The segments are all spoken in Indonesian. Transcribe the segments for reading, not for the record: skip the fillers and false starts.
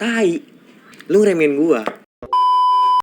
Tai, lu ngeremehin gua.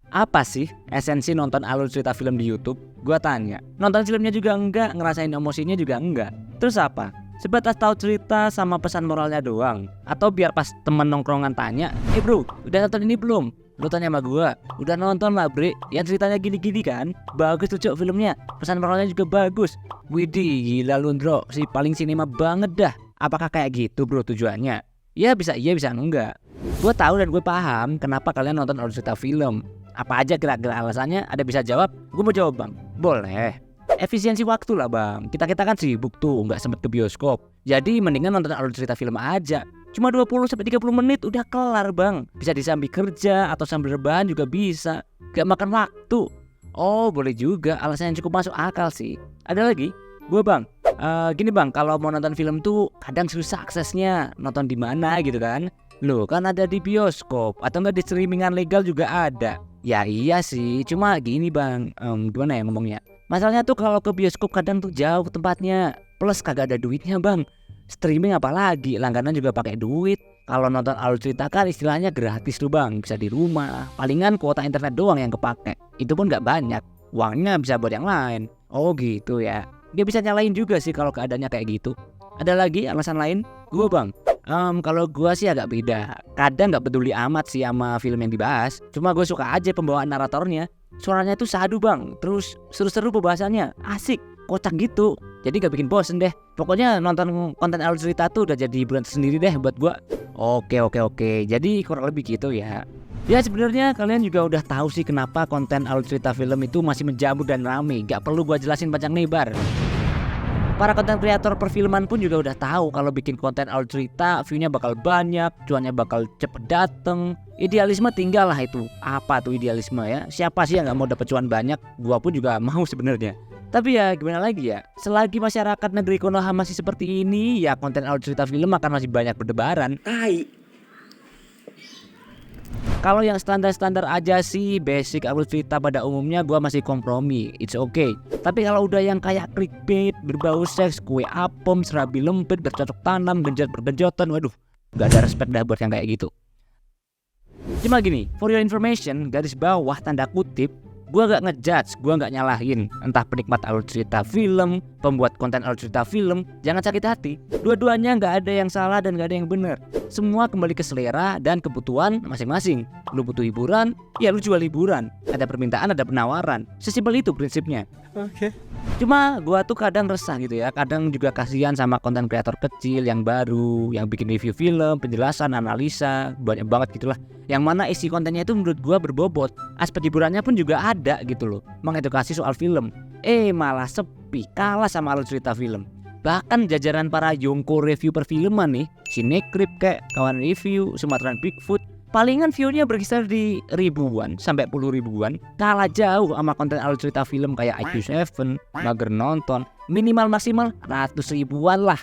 Apa sih esensi nonton alur cerita film di YouTube? Gua tanya. Nonton filmnya juga enggak, ngerasain emosinya juga enggak. Terus apa? Sebatas tahu cerita sama pesan moralnya doang? Atau biar pas temen nongkrongan tanya, bro, udah nonton ini belum? Lu tanya sama gua, udah nonton lah bre, yang ceritanya gini-gini kan? Bagus tuh cok filmnya, pesan moralnya juga bagus. Widih, gila lu Ndro, si paling sinema banget dah. Apakah kayak gitu bro tujuannya? Ya bisa iya bisa enggak. Gue tahu dan gue paham kenapa kalian nonton alur cerita film. Apa aja kira-kira alasannya? Ada bisa jawab? Gue mau jawab bang. Boleh. Efisiensi waktu lah bang. Kita kan sibuk tuh, nggak sempet ke bioskop. Jadi mendingan nonton alur cerita film aja. Cuma 20-30 menit udah kelar bang. Bisa disambil kerja atau sambil rebahan juga bisa. Gak makan waktu. Oh boleh juga, alasan yang cukup masuk akal sih. Ada lagi? Gue bang. Gini bang, kalau mau nonton film tuh kadang susah aksesnya. Nonton di mana gitu kan? Loh kan ada di bioskop atau enggak di streamingan legal juga ada. Ya iya sih, cuma gini bang, gimana ya ngomongnya? Masalahnya tuh kalau ke bioskop kadang tuh jauh tempatnya, plus kagak ada duitnya bang. Streaming apalagi, langganan juga pakai duit. Kalau nonton alur cerita kan istilahnya gratis tuh bang, bisa di rumah. Palingan kuota internet doang yang kepake, itu pun nggak banyak. Uangnya bisa buat yang lain. Oh gitu ya. Dia bisa nyalain juga sih kalau keadaannya kayak gitu. Ada lagi alasan lain? Gue bang, kalau gue sih agak beda. Kadang gak peduli amat sih sama film yang dibahas. Cuma gue suka aja pembawaan naratornya. Suaranya tuh sadu bang. Terus seru-seru pembahasannya. Asik, kocak gitu. Jadi gak bikin bosen deh. Pokoknya nonton konten alur cerita tuh udah jadi hiburan sendiri deh buat gue. Oke. Jadi kurang lebih gitu ya. Ya sebenarnya kalian juga udah tahu sih kenapa konten alur cerita film itu masih menjamur dan rame. Gak perlu gue jelasin panjang lebar. Para konten kreator perfilman pun juga udah tahu kalau bikin konten alur cerita, view-nya bakal banyak, cuannya bakal cepet dateng. Idealisme tinggal lah itu. Apa tuh idealisme ya? Siapa sih yang nggak mau dapet cuan banyak? Gua pun juga mau sebenarnya. Tapi ya gimana lagi ya? Selagi masyarakat negeri Konoha masih seperti ini, ya konten alur cerita film akan masih banyak berdebaran. Tai. Kalau yang standar-standar aja sih, basic alur cerita pada umumnya gua masih kompromi, it's okay. Tapi kalau udah yang kayak clickbait, berbau seks, kue apem, serabi lembet, bercocok tanam, genjot bergenjotan, waduh, gak ada respect dah buat yang kayak gitu. Cuma gini, for your information, garis bawah tanda kutip, gue gak ngejudge, gue gak nyalahin. Entah penikmat alur cerita film, pembuat konten alur cerita film, jangan sakit hati. Dua-duanya gak ada yang salah dan gak ada yang benar. Semua kembali ke selera dan kebutuhan masing-masing. Lu butuh hiburan, ya lu jual hiburan. Ada permintaan, ada penawaran. Sesimpel itu prinsipnya. Oke. Cuma gua tuh kadang resah gitu ya. Kadang juga kasihan sama konten kreator kecil yang baru, yang bikin review film, penjelasan, analisa, banyak banget gitulah. Yang mana isi kontennya itu menurut gua berbobot. Aspek hiburannya pun juga ada gitu loh, mengedukasi soal film. Malah sepi, kalah sama alur cerita film. Bahkan jajaran para yongko review perfilman nih, Cinecrip kayak kawan review, Sumatran Bigfoot, palingan view-nya berkisar di ribuan sampai puluh ribuan. Kalah jauh sama konten alur cerita film kayak IQ7, Mager Nonton, minimal maksimal ratus ribuan lah.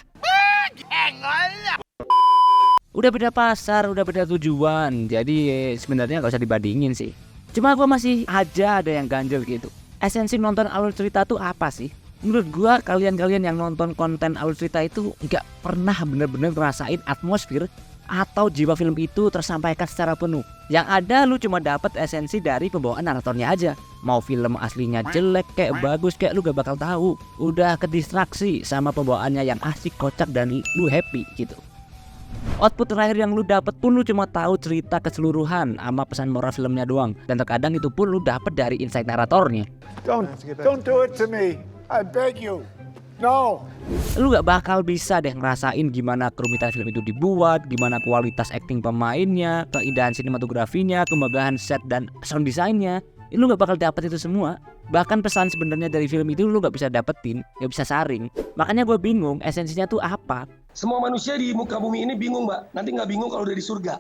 Udah beda pasar, udah beda tujuan. Jadi sebenarnya gak usah dibandingin sih. Cuma gue masih aja ada yang ganjel gitu. Esensi nonton alur cerita tuh apa sih? Menurut gue kalian-kalian yang nonton konten alur cerita itu gak pernah bener-bener ngerasain atmosfer atau jiwa film itu tersampaikan secara penuh. Yang ada lu cuma dapat esensi dari pembawaan naratornya aja. Mau film aslinya jelek kayak bagus kayak lu gak bakal tahu. Udah kedistraksi sama pembawaannya yang asik, kocak dan lu happy gitu. Output terakhir yang lu dapat pun lu cuma tahu cerita keseluruhan sama pesan moral filmnya doang. Dan terkadang itu pun lu dapat dari insight naratornya. Don't do it to me. I beg you. No. Lu gak bakal bisa deh ngerasain gimana kerumitan film itu dibuat, gimana kualitas acting pemainnya, keindahan sinematografinya, kemegahan set dan sound desainnya. Lu gak bakal dapet itu semua. Bahkan pesan sebenarnya dari film itu lu gak bisa dapetin, gak bisa saring. Makanya gue bingung esensinya tuh apa. Semua manusia di muka bumi ini bingung, Mbak. Nanti nggak bingung kalau udah di surga.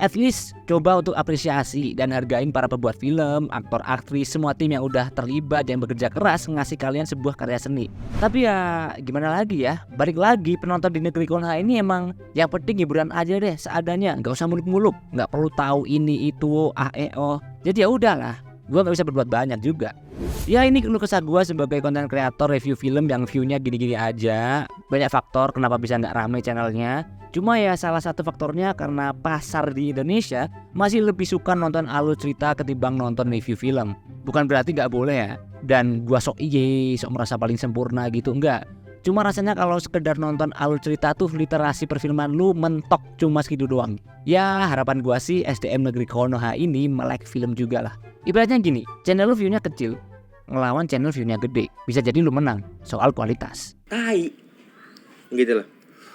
At least coba untuk apresiasi dan hargain para pembuat film, aktor, aktris, semua tim yang udah terlibat dan bekerja keras ngasih kalian sebuah karya seni. Tapi ya gimana lagi ya, balik lagi penonton di negeri Konoha ini emang yang penting hiburan aja deh seadanya, nggak usah muluk-muluk, nggak perlu tahu ini itu Jadi ya udahlah, gue gak bisa berbuat banyak juga. Ya ini keluh kesah gue sebagai konten kreator review film yang view-nya gini-gini aja. Banyak faktor kenapa bisa gak rame channelnya. Cuma ya salah satu faktornya karena pasar di Indonesia masih lebih suka nonton alur cerita ketimbang nonton review film. Bukan berarti gak boleh ya. Dan gue sok merasa paling sempurna gitu, enggak. Cuma rasanya kalau sekedar nonton alur cerita tuh literasi perfilman lu mentok cuma segitu doang. Ya harapan gua sih SDM Negeri Konoha ini melek film juga lah. Ibaratnya gini, channel lu view-nya kecil ngelawan channel view-nya gede. Bisa jadi lu menang soal kualitas. Tai. Gitu loh.